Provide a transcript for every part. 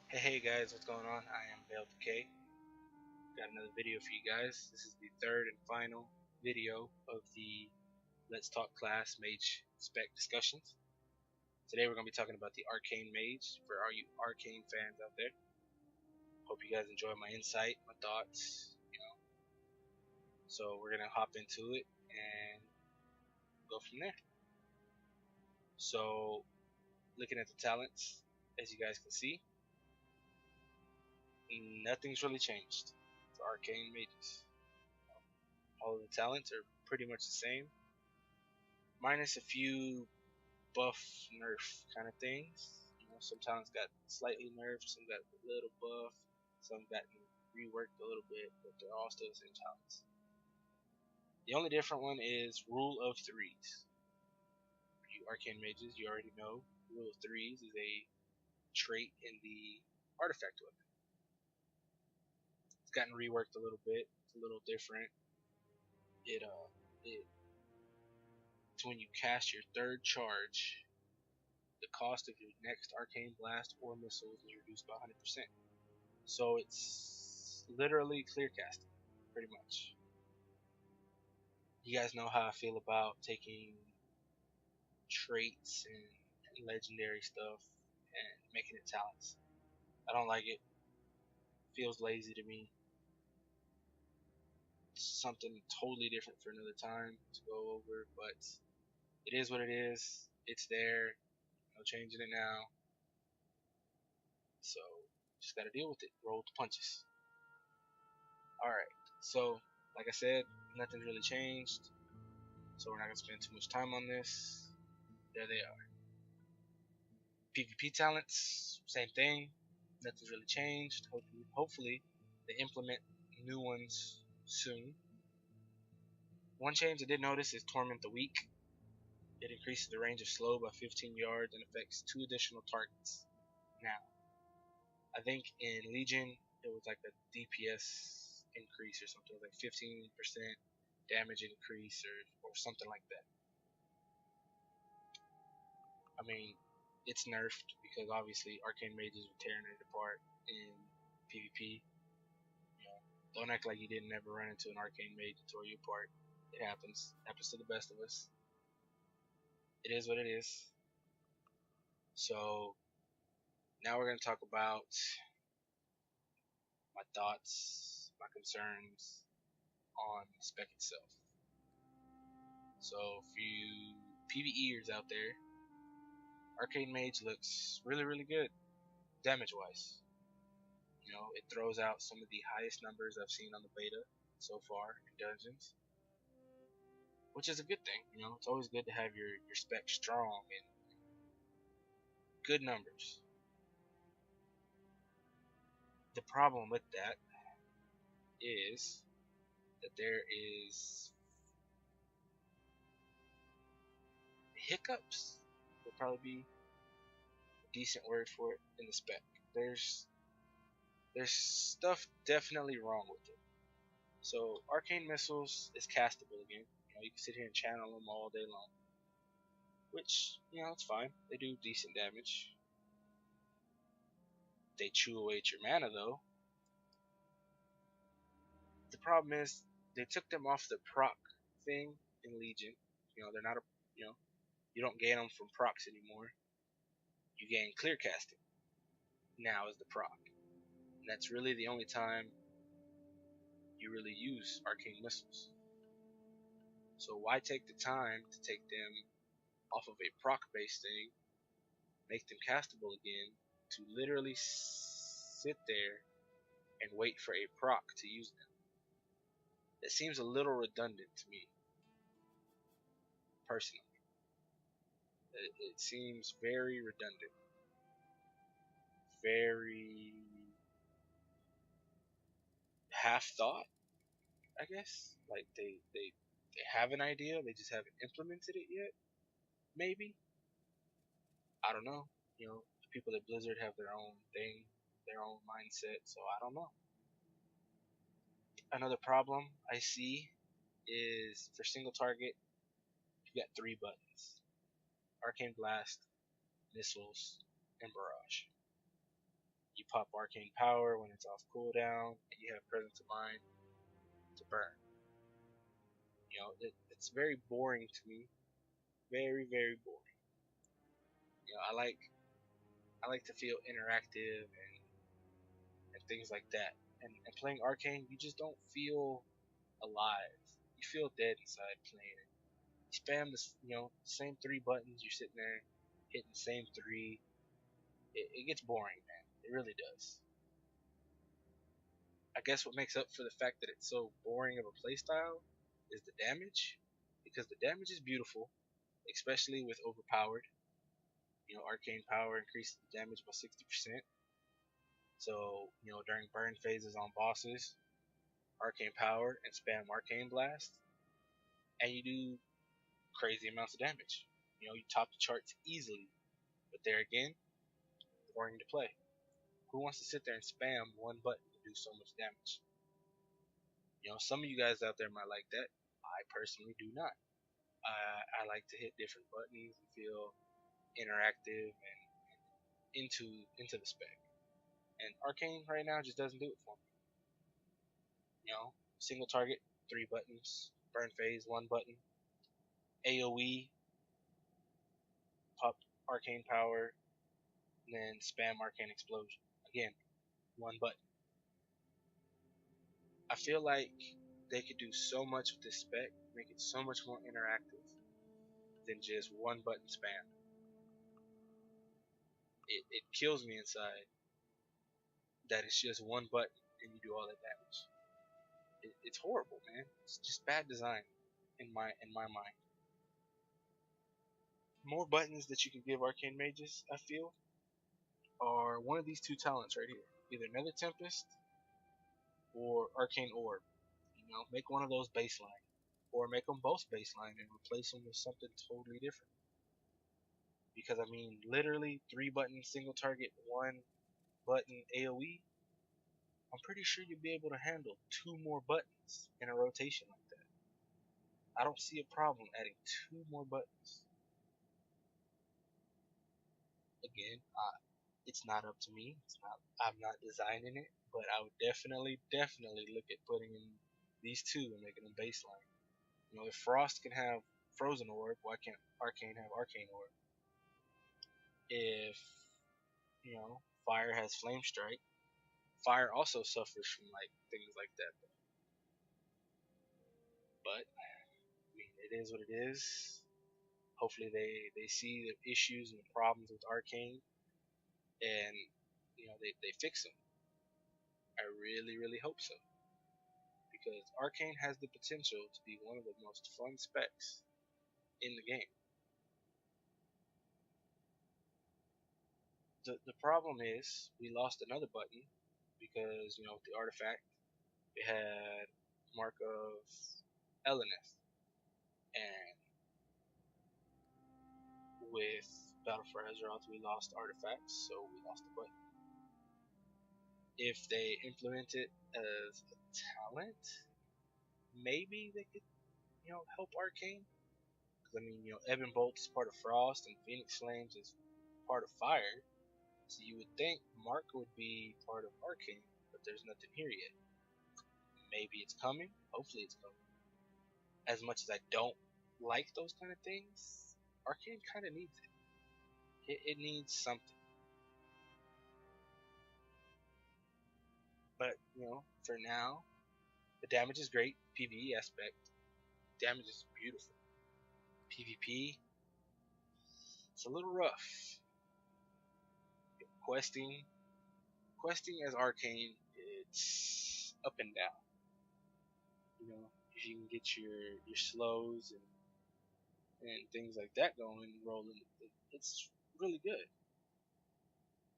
Hey guys, what's going on? I am Bale Decay. Got another video for you guys. This is the third and final video of the Let's Talk class Mage spec discussions. Today we're going to be talking about the Arcane Mage for all you Arcane fans out there. Hope you guys enjoy my insight, my thoughts. So we're going to hop into it and go from there. So looking at the talents, as you guys can see, nothing's really changed for Arcane Mages. All of the talents are pretty much the same, minus a few buff nerf kind of things. Some talents got slightly nerfed, some got a little buff, some got reworked a little bit, but they're all still the same talents. The only different one is Rule of Threes. For you Arcane Mages, you already know Rule of Threes is a trait in the artifact weapon. It's gotten reworked a little bit. It's a little different. It's when you cast your third charge, the cost of your next arcane blast or missile is reduced by 100%. So it's literally clear casting, pretty much. You guys know how I feel about taking traits and legendary stuff and making it talents. I don't like it. Feels lazy to me. It's something totally different for another time to go over, but it is what it is. It's there. No changing it now. So just gotta deal with it. Roll the punches. Alright. So like I said, nothing's really changed. So we're not gonna spend too much time on this. There they are. PvP talents, same thing. Nothing's really changed. Hopefully they implement new ones soon. One change I did notice is Torment the Weak. It increases the range of slow by 15 yards and affects 2 additional targets. Now, I think in Legion it was like a DPS increase or something, like 15% damage increase or something like that. I mean, it's nerfed because obviously Arcane Mages were tearing it apart in PvP. Don't act like you didn't ever run into an Arcane Mage and tore you apart. It happens. It happens to the best of us. It is what it is. So now we're going to talk about my thoughts, my concerns on the spec itself. So for you PvEers out there, Arcane Mage looks really, really good damage-wise. It throws out some of the highest numbers I've seen on the beta so far in dungeons, which is a good thing. It's always good to have your spec strong and good numbers. The problem with that is that there is hiccups. Would probably be a decent word for it in the spec. There's stuff definitely wrong with it. So arcane missiles is castable again. You can sit here and channel them all day long, which it's fine. They do decent damage. They chew away at your mana though. The problem is they took them off the proc thing in Legion. They're not a you don't gain them from procs anymore. You gain clear casting now as the proc. And that's really the only time you really use arcane missiles. So why take the time to take them off of a proc based thing, make them castable again, to literally sit there and wait for a proc to use them? It seems a little redundant to me, personally. It seems very redundant. Very half thought, I guess. Like they have an idea, they just haven't implemented it yet. Maybe. I don't know. The people at Blizzard have their own thing, their own mindset, so I don't know. Another problem I see is for single target, you got 3 buttons: Arcane Blast, Missiles, and Barrage. You pop Arcane Power when it's off cooldown, and you have Presence of Mind to burn. It's very boring to me. Very, very boring. I like to feel interactive and things like that. And playing Arcane, you just don't feel alive. You feel dead inside playing it. You spam the same 3 buttons. You're sitting there hitting the same 3. It gets boring, man. It really does. I guess what makes up for the fact that it's so boring of a playstyle is the damage, because the damage is beautiful, especially with overpowered. Arcane Power increases the damage by 60%. So, during burn phases on bosses, Arcane Power and spam Arcane Blast, and you do crazy amounts of damage. You top the charts easily, but there again, boring to play. Who wants to sit there and spam one button to do so much damage? Some of you guys out there might like that. I personally do not. I like to hit different buttons and feel interactive and into the spec. And Arcane right now just doesn't do it for me. Single target, 3 buttons. Burn phase, 1 button. AoE, pop Arcane Power, and then spam Arcane Explosion. Again, 1 button. I feel like they could do so much with this spec, make it so much more interactive than just 1 button spam. It kills me inside that it's just 1 button and you do all that damage. It's horrible, man. It's just bad design in my mind. More buttons that you can give Arcane Mages, I feel, are one of these 2 talents right here. Either Nether Tempest or Arcane Orb. Make one of those baseline. Or make them both baseline and replace them with something totally different. Because, literally 3 button single target, 1 button AoE, I'm pretty sure you'll be able to handle 2 more buttons in a rotation like that. I don't see a problem adding 2 more buttons. Again, it's not up to me. I'm not designing it, but I would definitely look at putting in these 2 and making them baseline. If Frost can have Frozen Orb, why can't Arcane have Arcane Orb? If Fire has Flame Strike, Fire also suffers from things like that. But it is what it is. Hopefully they see the issues and the problems with Arcane, and they fix them. I really hope so, because Arcane has the potential to be one of the most fun specs in the game. The problem is we lost another button because with the artifact we had Mark of Eleneth, and with Battle for Azeroth we lost artifacts, so we lost the button. If they implement it as a talent, maybe they could help Arcane, because Ebb and Bolt is part of Frost and Phoenix Flames is part of Fire. So you would think Mark would be part of Arcane, but there's nothing here yet. Maybe it's coming. Hopefully it's coming. As much as I don't like those kind of things, Arcane kind of needs it. It needs something. But, for now, the damage is great. PvE aspect. Damage is beautiful. PvP, it's a little rough. Questing as Arcane, it's up and down. If you can get your slows and things like that going, rolling, it's really good.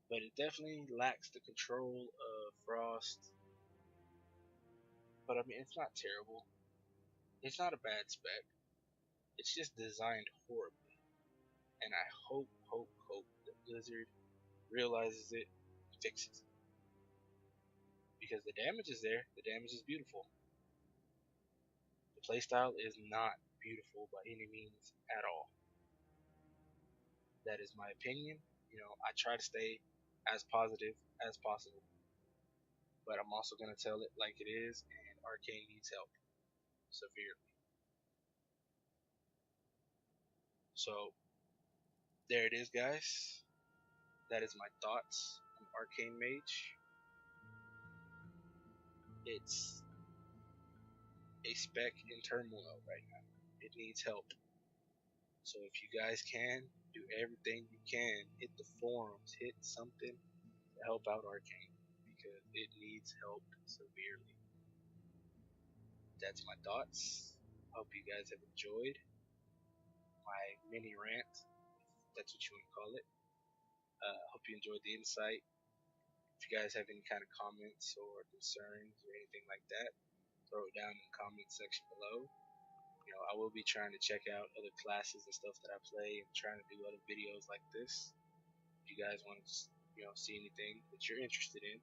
But it definitely lacks the control of Frost. But it's not terrible. It's not a bad spec. It's just designed horribly. And I hope that Blizzard realizes it and fixes it. Because the damage is there, the damage is beautiful. The playstyle is not beautiful by any means at all. That is my opinion. I try to stay as positive as possible. But I'm also gonna tell it like it is, and Arcane needs help severely. So there it is, guys. That is my thoughts on Arcane Mage. It's a spec in turmoil right now. It needs help. So if you guys can, do everything you can. Hit the forums, hit something to help out Arcane because it needs help severely. That's my thoughts. Hope you guys have enjoyed my mini rant, if that's what you want to call it. Hope you enjoyed the insight. If you guys have any kind of comments or concerns or anything like that, throw it down in the comment section below. You know, I will be trying to check out other classes and stuff that I play and trying to do other videos like this. If you guys want to, see anything that you're interested in,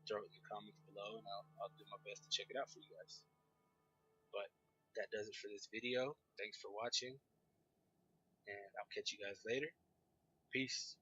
throw it in the comments below, and I'll do my best to check it out for you guys. But that does it for this video. Thanks for watching, and I'll catch you guys later. Peace.